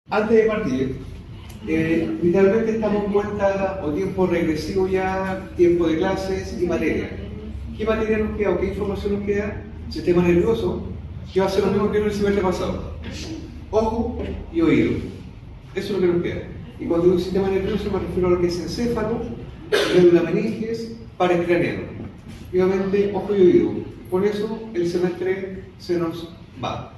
Antes de partir, literalmente estamos en cuenta o tiempo regresivo ya, tiempo de clases y materia. ¿Qué materia nos queda o qué información nos queda? Sistema nervioso, que va a ser lo mismo que en el semestre pasado. Ojo y oído. Eso es lo que nos queda. Y cuando digo sistema nervioso me refiero a lo que es encéfalo, médula meninges, pares craneanos. Y obviamente ojo y oído. Con eso el semestre se nos va.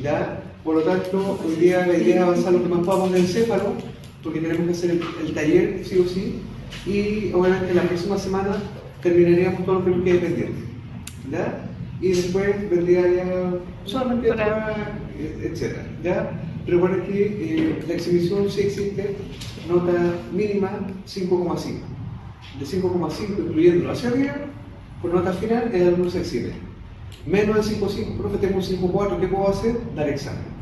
¿Ya? Por lo tanto, hoy día la idea es avanzar lo que más podamos en el encéfalo, porque tenemos que hacer el taller sí o sí, y obviamente la próxima semana terminaríamos todo lo que nos quede pendiente. ¿Ya? Y después vendría ya solamente etc. ¿Ya? Recuerden que la exhibición sí existe, nota mínima 5,5. De 5,5 incluyendo hacia arriba, por nota final el alumno se exhibe. Menos de 5,5, profe, tengo un 5,4, ¿qué puedo hacer? Dar examen.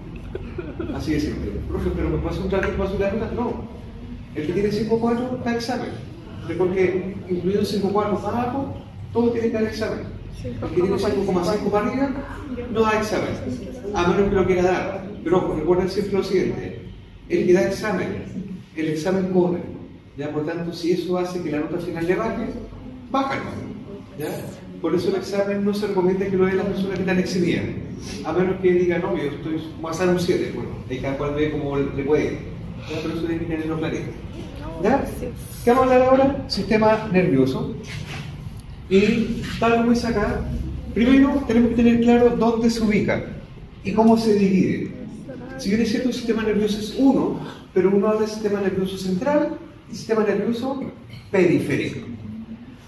Así de simple. Profe, pero ¿me pasa un ratito para subir la nota? No. El que tiene 5,4 da examen. Porque incluido 5,4 para abajo, todos tienen que dar examen. El que tiene 5,5 para arriba, no da examen. A menos que lo quiera dar. Pero ojo, recuerden siempre lo siguiente. El que da examen, el examen corre. ¿Ya? Por tanto, si eso hace que la nota final le baje, bájalo. ¿Ya? Por eso el examen no se recomienda que lo den las personas que están exhibidas. A menos que digan, no, yo estoy más a un 7. Bueno, ahí cada cual ve cómo le puede ir. ¿Ya? Pero eso tiene que tenerlo clarito. ¿Ya? ¿Qué vamos a hablar ahora? Sistema nervioso. Y tal como dice acá, primero tenemos que tener claro dónde se ubica y cómo se divide. Si bien es cierto, el sistema nervioso es uno, pero uno habla del sistema nervioso central y sistema nervioso periférico.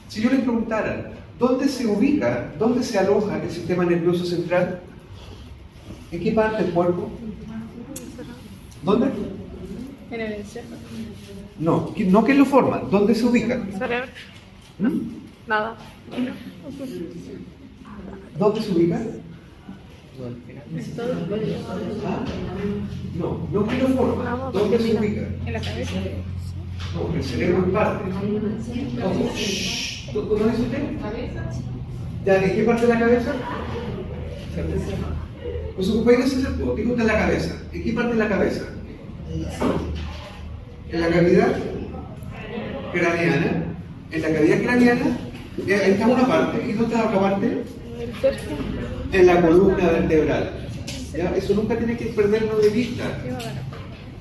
Si yo les preguntara, ¿dónde se ubica, dónde se aloja el sistema nervioso central? ¿En qué parte del cuerpo? ¿Dónde? En el encéfalo. No, no que lo forma, ¿dónde se ubica? Cerebro. ¿Mm? Nada. ¿Dónde se ubica? ¿Ah? No que lo forma, ¿dónde se ubica? En la cabeza. No, el cerebro en parte. ¿Cómo dice usted? ¿Ya en qué parte de la cabeza? Pues su compañero se acercó, dijo en la cabeza. ¿En qué parte de la cabeza? En la cavidad craneana. En la cavidad craneana, ahí está una parte. ¿Y dónde está la otra parte? En la columna vertebral. ¿Ya? Eso nunca tiene que perderlo de vista.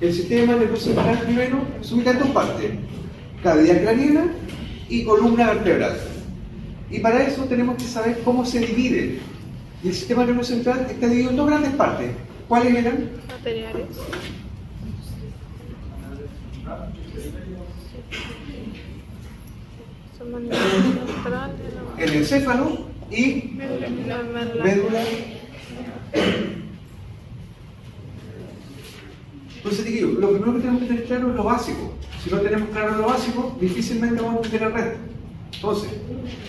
El sistema nervioso central primero se ubica en dos partes: cavidad craneana y columna vertebral. Y para eso tenemos que saber cómo se divide. Y el sistema nervioso central está dividido en dos grandes partes. ¿Cuáles eran? Materiales. El encéfalo y médula. Entonces, lo primero que tenemos que tener claro es lo básico. Si no tenemos claro lo básico, difícilmente vamos a entender el resto. Entonces,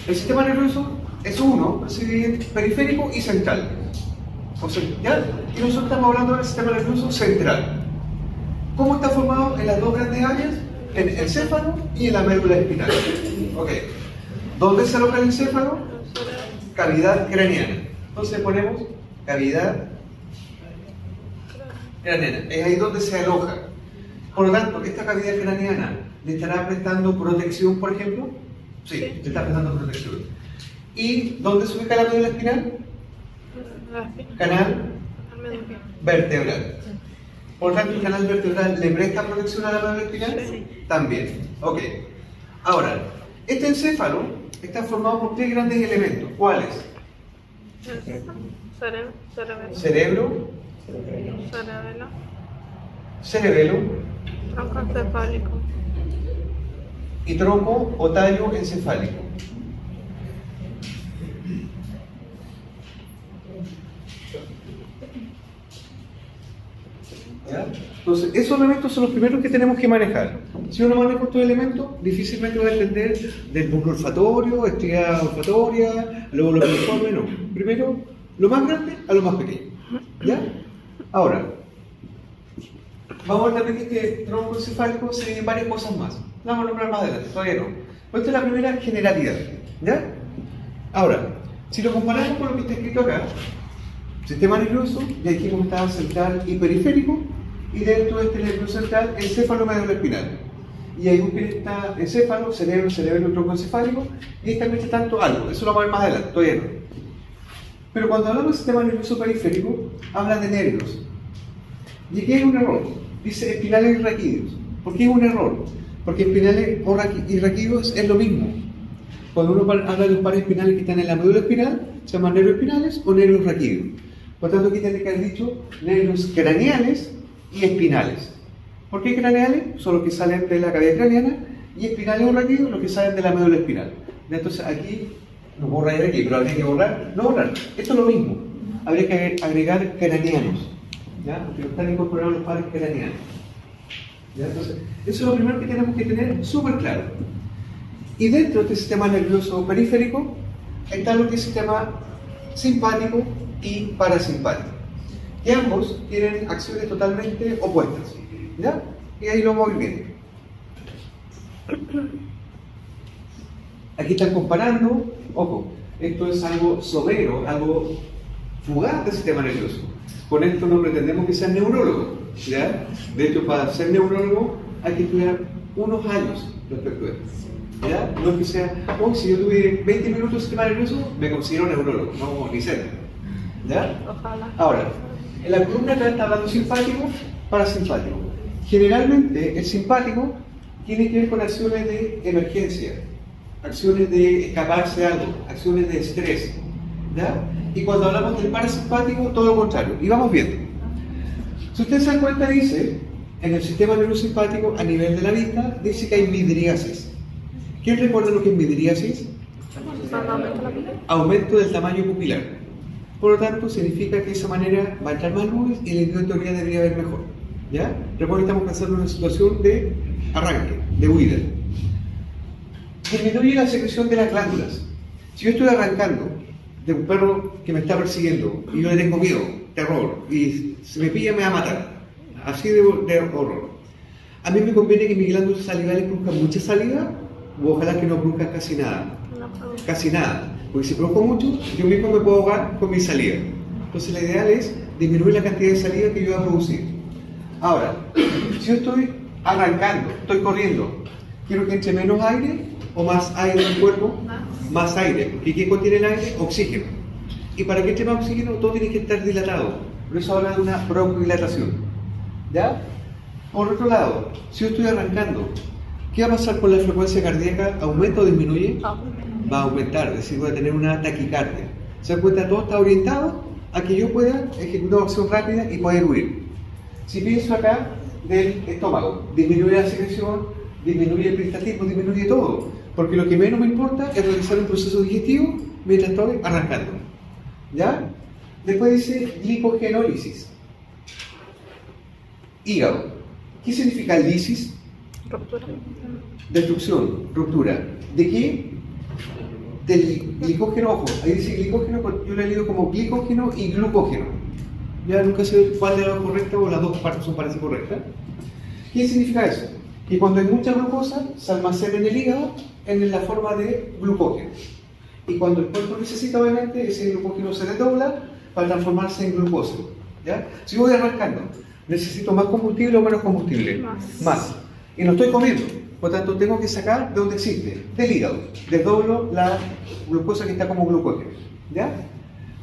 el sistema nervioso es uno, se divide en periférico y central. O sea, ¿ya? Y nosotros estamos hablando del sistema nervioso central. ¿Cómo está formado en las dos grandes áreas? En el encéfalo y en la médula espinal. Ok. ¿Dónde se aloja el encéfalo? Cavidad craneana. Entonces ponemos cavidad craneana. Es ahí donde se aloja. Por lo tanto, esta cavidad craneana le estará prestando protección, por ejemplo. Sí, le está prestando protección. ¿Y dónde se ubica la médula espinal? Canal vertebral. Por lo tanto, el canal vertebral le presta protección a la médula espinal. Sí. También. Ok. Ahora, este encéfalo está formado por tres grandes elementos. ¿Cuáles? Cerebro, cerebelo Tronco encefálico. y tronco o tallo encefálico. ¿Ya? Entonces, esos elementos son los primeros que tenemos que manejar. Si uno maneja estos elementos, difícilmente va a entender del núcleo olfatorio, estriada olfatoria, luego lo uniforme, no. Primero, lo más grande a lo más pequeño. ¿Ya? Ahora, vamos a ver también que este tronco encefálico se divide en varias cosas más. La vamos a nombrar más adelante, todavía no. Pero esta es la primera generalidad. ¿Ya? Ahora, si lo comparamos con lo que está escrito acá, sistema nervioso, ya dijimos que estaba central y periférico, y dentro de este nervio central, encéfalo medulloespinal. Y hay un que está encéfalo, cerebro, cerebelo, tronco encefálico, y esta está tanto algo, eso lo vamos a ver más adelante, todavía no. Pero cuando hablamos del sistema nervioso periférico, habla de nervios. Y aquí hay un error, dice espinales y raquídeos. ¿Por qué es un error? Porque espinales y raquídeos es lo mismo. Cuando uno habla de los pares espinales que están en la médula espinal, se llaman nervios espinales o nervios raquídeos. Por tanto, aquí tiene que haber dicho nervios craneales y espinales. ¿Por qué craneales? Son los que salen de la cavidad craneana, y espinales o raquídeos los que salen de la médula espinal. Entonces aquí, no puedo rayar aquí, pero habría que borrar, no borrar, esto es lo mismo. Habría que agregar craneanos, ¿ya? Porque están incorporados los pares craneanos. ¿Ya? Entonces, eso es lo primero que tenemos que tener súper claro. Y dentro de este sistema nervioso periférico está lo que es el sistema simpático y parasimpático, que ambos tienen acciones totalmente opuestas, ¿ya? Y ahí lo vamos a ir viendo. Aquí están comparando, ojo, esto es algo somero, algo fugaz del sistema nervioso. Con esto no pretendemos que sean neurólogos, ¿ya? De hecho, para ser neurólogo hay que estudiar unos años respecto a esto. ¿Ya? No es que sea, oh, si yo tuve 20 minutos de sistema nervioso, me considero neurólogo, no ni cerca. ¿Ya? Ojalá. Ahora, en la columna acá está hablando simpático, parasimpático. Generalmente, el simpático tiene que ver con acciones de emergencia, acciones de escaparse de algo, acciones de estrés. ¿Ya? Y cuando hablamos del parasimpático, todo lo contrario. Y vamos viendo. Si ustedes se dan cuenta, dice, en el sistema nervioso simpático, a nivel de la vista, dice que hay midriasis. ¿Quién recuerda lo que es midriasis? Aumento del tamaño pupilar. Por lo tanto, significa que de esa manera va a entrar más luz y el individuo en teoría debería ver mejor. ¿Ya? Recuerden que estamos pensando en una situación de arranque, de huida. Disminuye la secreción de las glándulas. Si yo estoy arrancando de un perro que me está persiguiendo y yo le tengo miedo, terror, y si me pilla me va a matar, así de horror, a mí me conviene que mis glándulas salivales produzcan mucha saliva, o ojalá que no produzcan casi nada. Casi nada. Porque si produzco mucho, yo mismo me puedo ahogar con mi saliva. Entonces la ideal es disminuir la cantidad de saliva que yo voy a producir. Ahora, si yo estoy arrancando, estoy corriendo, quiero que entre menos aire o más aire en el cuerpo, más aire. Porque ¿qué contiene el aire? Oxígeno. Y para que entre más oxígeno, todo tiene que estar dilatado. Por eso habla de una broncolilatación. ¿Ya? Por otro lado, si yo estoy arrancando, ¿qué va a pasar con la frecuencia cardíaca? ¿Aumenta o disminuye? Va a aumentar, es decir, voy a tener una taquicardia. ¿Se dan cuenta? Todo está orientado a que yo pueda ejecutar una acción rápida y poder huir. Si pienso acá del estómago, disminuye la secreción, disminuye el peristaltismo, disminuye todo. Porque lo que menos me importa es realizar un proceso digestivo mientras estoy arrancando. ¿Ya? Después dice glicogenólisis. Hígado. ¿Qué significa lisis? Ruptura. Destrucción, ruptura. ¿De qué? Del glicógeno, ojo, ahí dice glicógeno, yo lo he leído como glicógeno y glucógeno. Ya nunca sé cuál de las dos correcta o las dos partes son parece correctas. ¿Qué significa eso? Que cuando hay mucha glucosa se almacena en el hígado en la forma de glucógeno. Y cuando el cuerpo necesita, obviamente, ese glucógeno se desdobla para transformarse en glucosa. ¿Ya? Si voy arrancando, ¿necesito más combustible o menos combustible? Más. Y no estoy comiendo. Por lo tanto, tengo que sacar de donde existe, del hígado. Desdoblo la glucosa que está como glucógeno. ¿Ya?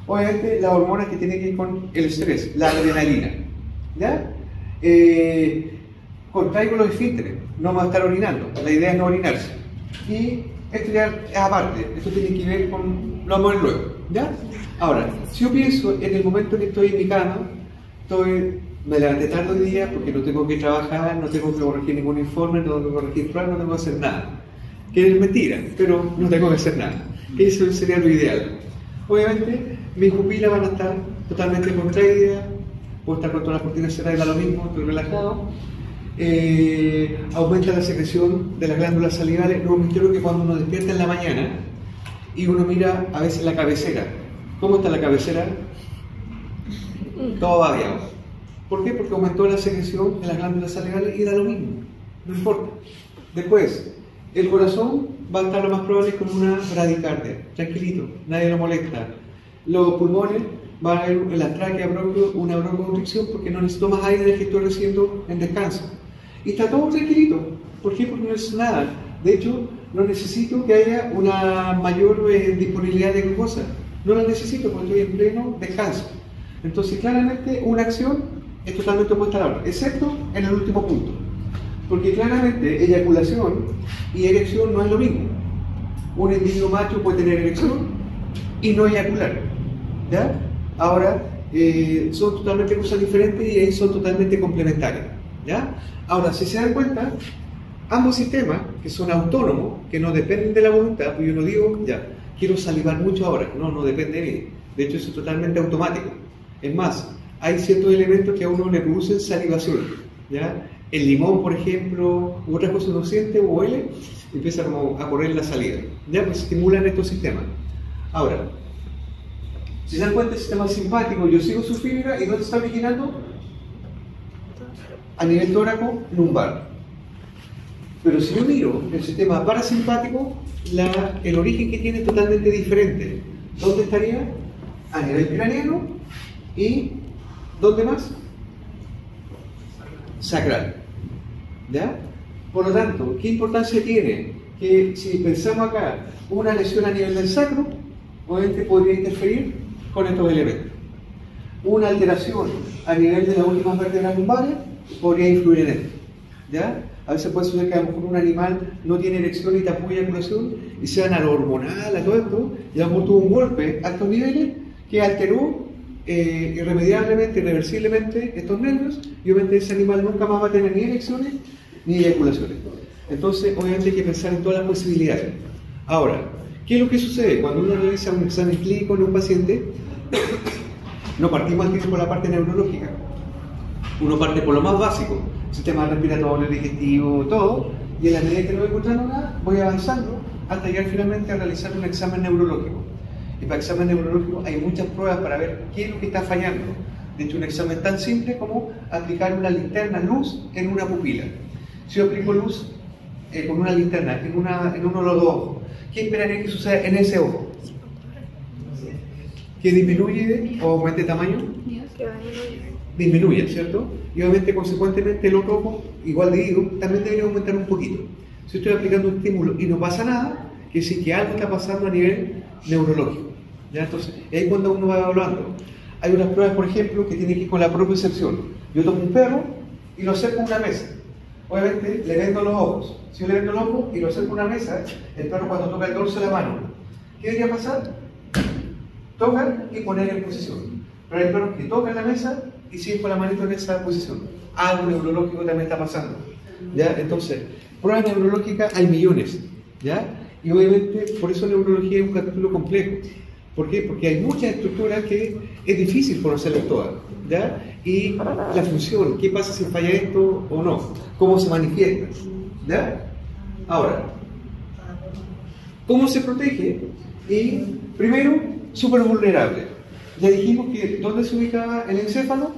Obviamente, la hormona que tiene que ir con el estrés, la adrenalina. ¿Ya? Contraigo los esfínteres, no va a estar orinando. La idea es no orinarse. Y esto ya es aparte, esto tiene que ver con. Lo vamos a ver luego. ¿Ya? Ahora, si yo pienso en el momento que estoy en mi cama, me levanté tarde hoy día porque no tengo que trabajar, no tengo que corregir ningún informe, no tengo que corregir planes, no tengo que hacer nada. Que es mentira, pero no tengo que hacer nada. Eso sería lo ideal. Obviamente, mis pupilas van a estar totalmente contraídas, puedo estar con todas las cortinas cerradas, da lo mismo, estoy relajado. Aumenta la secreción de las glándulas salivales. Luego me entero que cuando uno despierta en la mañana y uno mira a veces la cabecera, ¿cómo está la cabecera? Todo variado. ¿Por qué? Porque aumentó la secreción de las glándulas salivales y da lo mismo, no importa. Después, el corazón va a estar lo más probable con una bradicardia, tranquilito, nadie lo molesta. Los pulmones va a haber en la tráquea una broncoconstricción porque no necesito más aire del que estoy recibiendo en descanso. Y está todo tranquilito. ¿Por qué? Porque no es nada. De hecho, no necesito que haya una mayor disponibilidad de glucosa. No la necesito porque estoy en pleno descanso. Entonces, claramente, una acción es totalmente opuesta a la otra, excepto en el último punto. Porque claramente, eyaculación y erección no es lo mismo. Un individuo macho puede tener erección y no eyacular. ¿Ya? Ahora, son totalmente cosas diferentes y ahí son totalmente complementarias. ¿Ya? Ahora, si se dan cuenta, ambos sistemas, que son autónomos, que no dependen de la voluntad, pues yo no digo, ya, quiero salivar mucho ahora. No depende de mí. De hecho, eso es totalmente automático. Es más, hay ciertos elementos que a uno le producen salivación. ¿Ya? El limón, por ejemplo, u otras cosas uno siente o huele, empieza como a correr la salida. ¿Ya? Pues estimulan estos sistemas. Ahora, si se dan cuenta, el sistema simpático, yo sigo su fibra y ¿dónde está originando? A nivel tóraco lumbar. Pero si yo miro el sistema parasimpático, el origen que tiene es totalmente diferente. ¿Dónde estaría? A nivel craneano y ¿dónde más? Sacral. ¿Ya? Por lo tanto, ¿qué importancia tiene? Que si pensamos acá una lesión a nivel del sacro, obviamente podría interferir con estos elementos. Una alteración a nivel de las últimas vértebras lumbares podría influir en esto. ¿Ya? A veces puede suceder que a lo mejor un animal no tiene erección y tampoco eyaculación y se van a lo hormonal, a todo esto, y a lo mejor tuvo un golpe a estos niveles que alteró irremediablemente, irreversiblemente estos nervios y obviamente ese animal nunca más va a tener ni erecciones ni eyaculaciones. Entonces, obviamente hay que pensar en todas las posibilidades. Ahora, ¿qué es lo que sucede? Cuando uno realiza un examen clínico en un paciente, no partimos al tiro por la parte neurológica. Uno parte por lo más básico, sistema respiratorio, digestivo, todo, y en la medida que no voy encontrando nada, voy avanzando hasta llegar finalmente a realizar un examen neurológico. Y para el examen neurológico hay muchas pruebas para ver qué es lo que está fallando. De hecho, un examen tan simple como aplicar una linterna luz en una pupila. Si yo aplico luz con una linterna en uno de los dos ojos, ¿qué esperaría que suceda en ese ojo? ¿Que disminuye o aumente tamaño? Disminuye, ¿cierto? Y obviamente, consecuentemente, el otro ojo, igual de ido, también debería aumentar un poquito. Si estoy aplicando un estímulo y no pasa nada, quiere decir que algo está pasando a nivel neurológico. ¿Ya? Entonces, ahí cuando uno va evaluando. Hay unas pruebas, por ejemplo, que tienen que ir con la propiocepción. Yo tomo un perro y lo acerco a una mesa. Obviamente, le vendo los ojos. Si yo le vendo los ojos y lo acerco a una mesa, el perro cuando toca el dorso de la mano, ¿qué debería pasar? Tocar y poner en posición. Pero hay perros que tocan la mesa y siguen con la manito en esa posición. Algo neurológico también está pasando. ¿Ya? Entonces, pruebas neurológicas hay millones. ¿Ya? Y obviamente, por eso neurología es un capítulo complejo. ¿Por qué? Porque hay muchas estructuras que es difícil conocerlas todas. ¿Ya? Y la función, ¿qué pasa si falla esto o no? ¿Cómo se manifiesta? ¿Ya? Ahora, ¿cómo se protege? Y primero, súper vulnerable. Ya dijimos que ¿dónde se ubicaba el encéfalo?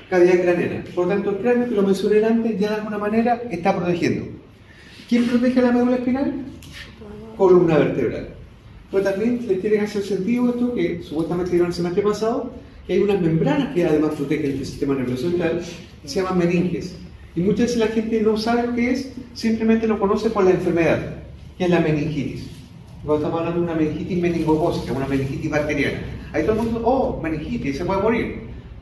Cavidad craneana. Por lo tanto, el cráneo, que lo mencioné antes, ya de alguna manera está protegiendo. ¿Quién protege la médula espinal? Columna vertebral. Pero también les tiene que hacer sentido esto, que supuestamente dieron el semestre pasado, que hay unas membranas que además protegen el sistema nervioso central, que se llaman meninges. Y muchas veces la gente no sabe lo que es, simplemente lo conoce por la enfermedad, que es la meningitis. Cuando estamos hablando de una meningitis meningocócica, una meningitis bacteriana. Ahí todo el mundo, oh, meningitis, se puede morir.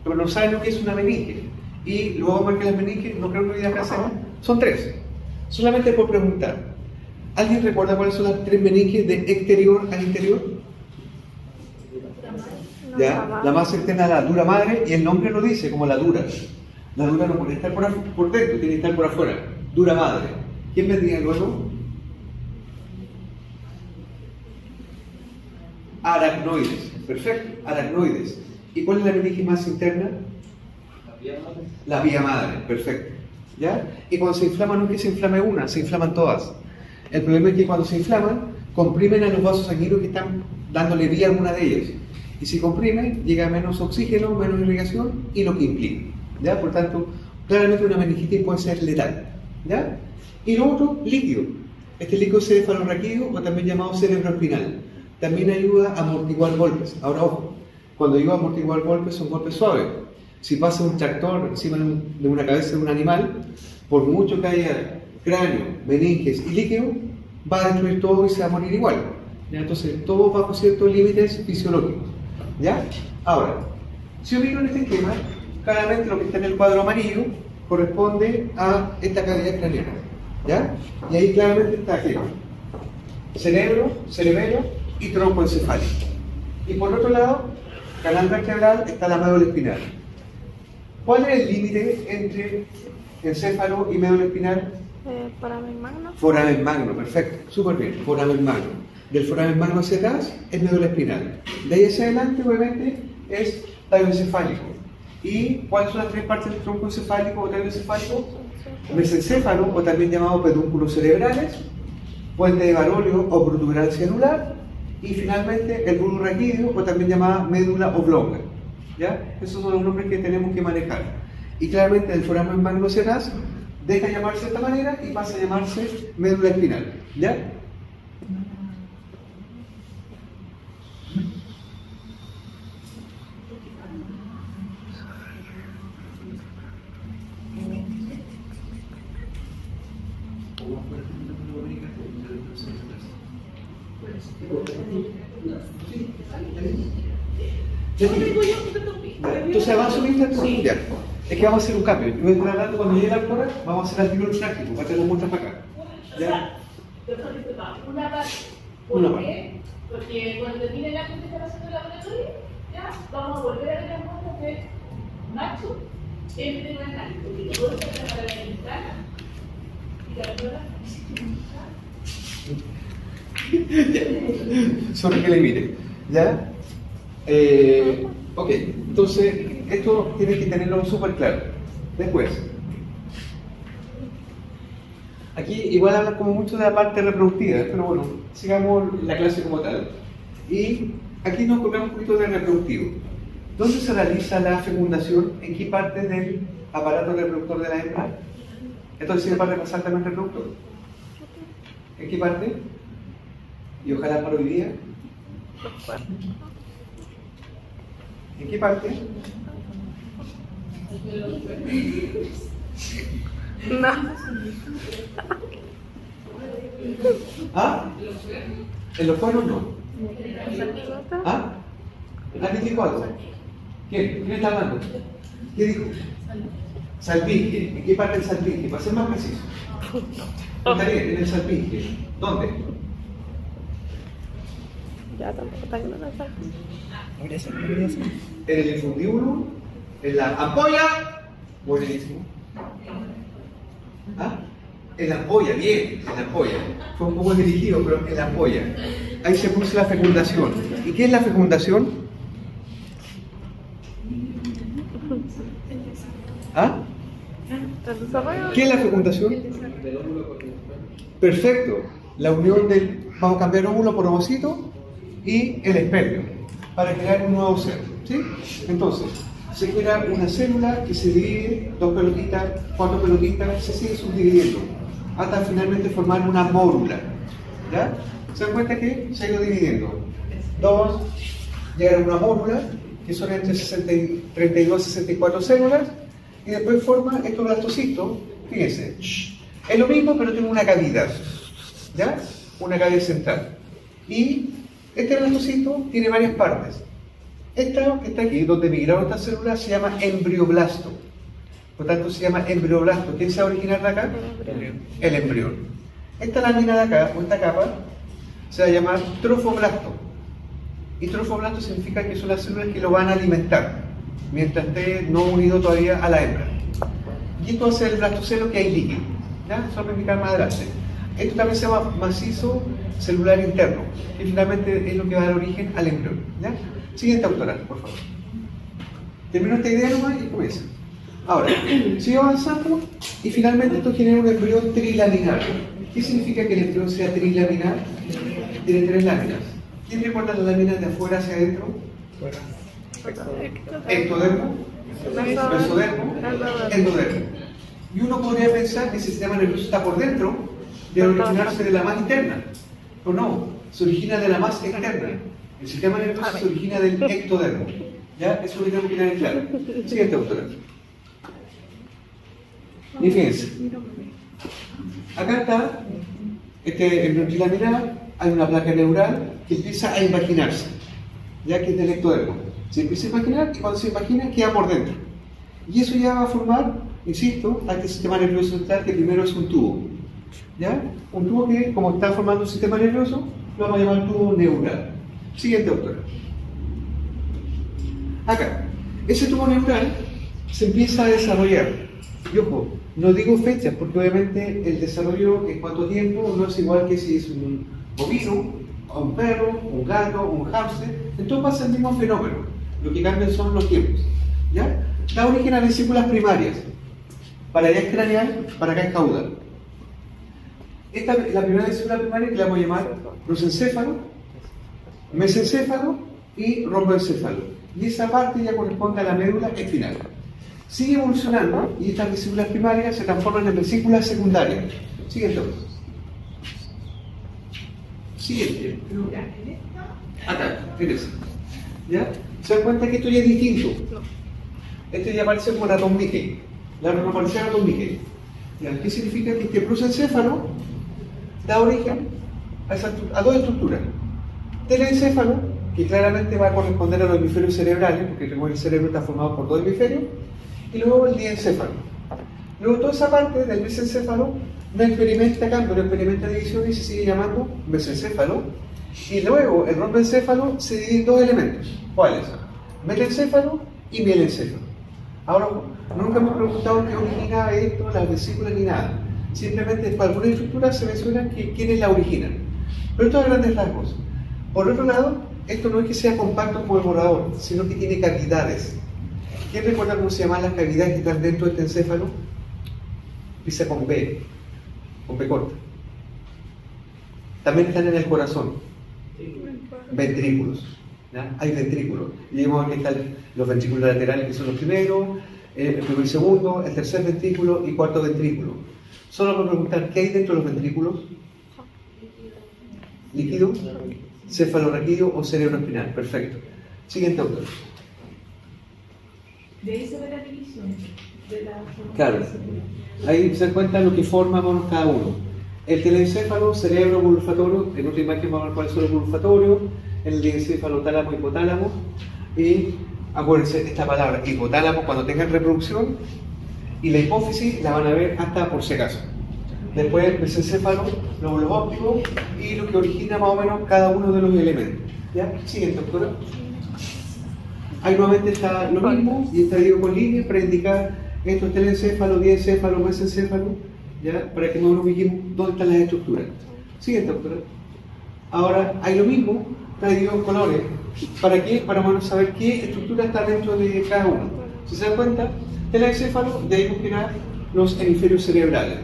Pero no saben lo que es una meninge. Y luego ver que las meninges, no creo que hoy acá sean, son 3. Solamente por preguntar. ¿Alguien recuerda cuáles son las 3 meninges de exterior al interior? ¿Ya? La más externa, la dura madre, y el nombre lo dice, como la dura. La dura no puede estar por dentro, tiene que estar por afuera. Dura madre. ¿Quién vendría luego? Aracnoides. Perfecto, aracnoides. ¿Y cuál es la meninge más interna? La vía madre. Perfecto. ¿Ya? Y cuando se inflama, no es que se inflame una, se inflaman todas. El problema es que cuando se inflaman, comprimen a los vasos sanguíneos que están dándole vía a alguna de ellas. Y si comprimen, llega menos oxígeno, menos irrigación y lo que implica. ¿Ya? Por tanto, claramente una meningitis puede ser letal. ¿Ya? Y lo otro, líquido. Este líquido es cefalorraquídeo o también llamado cerebroespinal. También ayuda a amortiguar golpes. Ahora, ojo, Cuando digo amortiguar golpes, son golpes suaves. Si pasa un tractor encima de una cabeza de un animal, por mucho que haya cráneo, meninges y líquido, va a destruir todo y se va a morir igual. ¿Ya? Entonces, todo bajo ciertos límites fisiológicos. ¿Ya? Ahora, si yo miro en este esquema, claramente lo que está en el cuadro amarillo corresponde a esta cavidad craneana. ¿Ya? Y ahí claramente está aquí: cerebro, cerebelo y tronco encefálico. Y por otro lado, canal vertebral, está la médula espinal. ¿Cuál es el límite entre encéfalo y médula espinal? Foramen magno. Foramen magno, perfecto, súper bien, foramen magno. Del foramen magno hacia atrás es médula espinal. De ahí hacia adelante, obviamente, es tallo encefálico. ¿Y cuáles son las tres partes del tronco encefálico o tallo encefálico? Mesencéfalo, o también llamado pedúnculos cerebrales, puente de Barolio o protuberancia anular, y finalmente el bulbo raquídeo, o también llamada médula oblonga. ¿Ya? Esos son los nombres que tenemos que manejar. Y claramente el foramen magno hacia atrás deja de llamarse de esta manera y pasa a llamarse médula espinal. ¿Ya? Entonces avanzo mientras tú ya. Es que vamos a hacer un cambio. Yo voy a estar hablando cuando llegue la altura, vamos a hacer el tiro práctico, para tener muestras para acá. ¿Ya? Una parte. Una ¿Por parte. qué? Porque cuando termine la contestación del laboratorio, ya vamos a volver a ver las muestras de macho en el análisis, porque todo esto es para la ventana y la prueba. Sobre que le mire. ¿Ya? Ok, entonces esto tiene que tenerlo súper claro. Después, aquí igual habla como mucho de la parte reproductiva, pero bueno, sigamos la clase como tal. Y aquí nos tocamos un poquito de reproductivo. ¿Dónde se realiza la fecundación? ¿En qué parte del aparato reproductor de la hembra? Entonces sirve para repasar también el reproductor. ¿En qué parte? Y ojalá para hoy día. Los cuernos. ¿En qué parte? No. ¿Ah? ¿En los cuernos no? ¿Ah? ¿Alguien dijo algo? ¿Quién está hablando? ¿Qué dijo? Salpinge. ¿En qué parte del salpinge? Para ser más preciso. Está bien, en el salpinge. ¿Dónde? Ya tampoco tengo una saca. En el infundíbulo, en la ampolla. Buenísimo. ¿Ah? En la ampolla, bien, en la ampolla. Fue un poco dirigido, pero en la ampolla. Ahí se puso la fecundación. ¿Y qué es la fecundación? ¿Ah? El desarrollo. ¿Qué es la fecundación? Perfecto. La unión del, vamos a cambiar óvulo por ovocito y el espermio para crear un nuevo ser. ¿Sí? Entonces, se crea una célula que se divide, 2 pelotitas, 4 pelotitas, se sigue subdividiendo hasta finalmente formar una mórula. ¿Ya? ¿Se dan cuenta que se ha ido dividiendo? 2 llegan a una mórula que son entre 32 y 64 células y después forma estos blastocitos. Fíjense, es lo mismo pero tiene una cavidad. ¿Ya? Una cavidad central. Y este blastocito tiene varias partes. Esta que está aquí, donde migraron estas células, se llama embrioblasto. Por tanto, se llama embrioblasto. ¿Quién se va a originar de acá? El embrión. Esta lámina de acá, o esta capa, se va a llamar trofoblasto. Y trofoblasto significa que son las células que lo van a alimentar, mientras esté no unido todavía a la hembra. Y esto va a ser el blastocelo que hay líquido. ¿Ya? Eso lo voy a explicar más adelante. Esto también se llama macizo celular interno, que finalmente es lo que va a dar origen al embrión. ¿Ya? Siguiente autora, por favor. Termino esta idea nomás y comienza. Ahora, sigue avanzando y finalmente esto genera un embrión trilaminar. ¿Qué significa que el embrión sea trilaminar? Tiene 3 láminas. ¿Quién recuerda las láminas de afuera hacia adentro? Ectodermo, mesodermo, endodermo. Y uno podría pensar que el sistema nervioso está por dentro de originarse de la más interna. Pero no, se origina de la más externa. El sistema nervioso se origina del ectodermo. ¿Ya? Eso lo tenemos que tener claro. Siguiente, doctora. Y fíjense. Acá está el neurilaminar, hay una placa neural que empieza a imaginarse, ya que es del ectodermo. Se empieza a imaginar y cuando se imagina queda por dentro. Y eso ya va a formar, insisto, a este sistema nervioso central que primero es un tubo. ¿Ya? Un tubo que, como está formando un sistema nervioso, lo vamos a llamar tubo neural. Siguiente, doctora. Acá, ese tubo neural se empieza a desarrollar. Y ojo, no digo fechas porque obviamente el desarrollo en cuánto tiempo no es igual que si es un bovino, o un perro, un gato, un hámster. Entonces pasa el mismo fenómeno. Lo que cambian son los tiempos. ¿Ya? Da origen a vesículas primarias. Para allá es craneal, para acá es caudal. Esta es la primera vesícula primaria que la vamos a llamar prosencéfalo, mesencéfalo y romboencéfalo. Y esa parte ya corresponde a la médula espinal. Sigue evolucionando y estas vesículas primarias se transforman en vesículas secundarias. Siguiente. Siguiente. Acá, fíjense. ¿Ya? ¿Se dan cuenta que esto ya es distinto? Este ya aparece como ratón Mickey. La renovación ratón Mickey. ¿Qué significa? Que este prosencéfalo da origen a dos estructuras. Telencéfalo, que claramente va a corresponder a los hemisferios cerebrales, porque el cerebro está formado por dos hemisferios, y luego el diencéfalo. Luego toda esa parte del mesencéfalo no experimenta cambio, no experimenta división y se sigue llamando mesencéfalo. Y luego el romboencéfalo se divide en dos elementos. ¿Cuáles? Metencéfalo y mielencéfalo. Ahora, nunca me he preguntado qué origina esto, las vesículas ni nada. Simplemente para algunas estructuras se menciona que quiénes la originan. Pero esto a grandes rasgos. Por otro lado, esto no es que sea compacto como el borrador, sino que tiene cavidades. ¿Quién recuerda cómo se llaman las cavidades que están dentro de este encéfalo? Empieza con B corta. También están en el corazón. Ventrículos. ¿Ya? Hay ventrículos. Y vemos que están los ventrículos laterales, que son los primeros, el primero y segundo, el tercer ventrículo y cuarto ventrículo. Solo por preguntar, ¿qué hay dentro de los ventrículos? Líquido, cefalorraquídeo o cerebro espinal. Perfecto. Siguiente, autor. De ahí se ve la división de la... Claro. Ahí se cuenta lo que forma cada uno. El telencéfalo, cerebro olfatorio, en otra imagen vamos a ver cuál es el olfatorio, el diencéfalo, tálamo, hipotálamo, y acuérdense esta palabra, hipotálamo, cuando tengan reproducción, y la hipófisis la van a ver hasta por si acaso. Después el mesencéfalo, lóbulos ópticos y lo que origina más o menos cada uno de los elementos. ¿Ya? Siguiente, doctora. Ahí nuevamente está lo mismo y está dividido con líneas para indicar esto es telencéfalo, diencéfalo, mesencéfalo, ¿ya? Para que más o menos ubiquemos dónde están las estructuras. Siguiente, doctora. Ahora hay lo mismo, está dividido en colores. ¿Para qué? Para más o menos saber qué estructura está dentro de cada uno. Si se dan cuenta, telencéfalo, de ahí buscará los hemisferios cerebrales.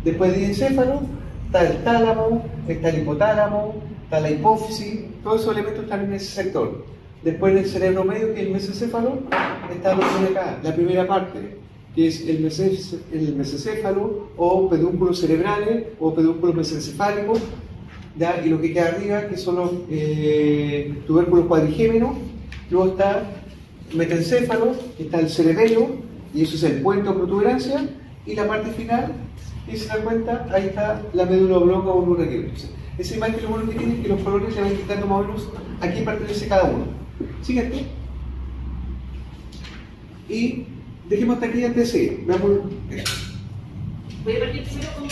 Después del encéfalo está el tálamo, está el hipotálamo, está la hipófisis, todos esos elementos están en ese sector. Después del cerebro medio, que es el mesencéfalo, está lo que viene acá, la primera parte, que es el mesencéfalo o pedúnculos cerebrales o pedúnculos mesencefálicos, ¿ya? Y lo que queda arriba, que son los tubérculos cuadrigémenos. Luego está metencéfalo, que está el cerebelo, y eso es el puente o protuberancia, y la parte final, y se dan cuenta, ahí está la médula oblonga o neuroraquídeo. Esa imagen lo bueno que tiene es que los colores le van indicando más o menos a quién pertenece cada uno. Siguiente. Y dejemos hasta aquí antes de seguir. Veamos esto. Voy a partir primero con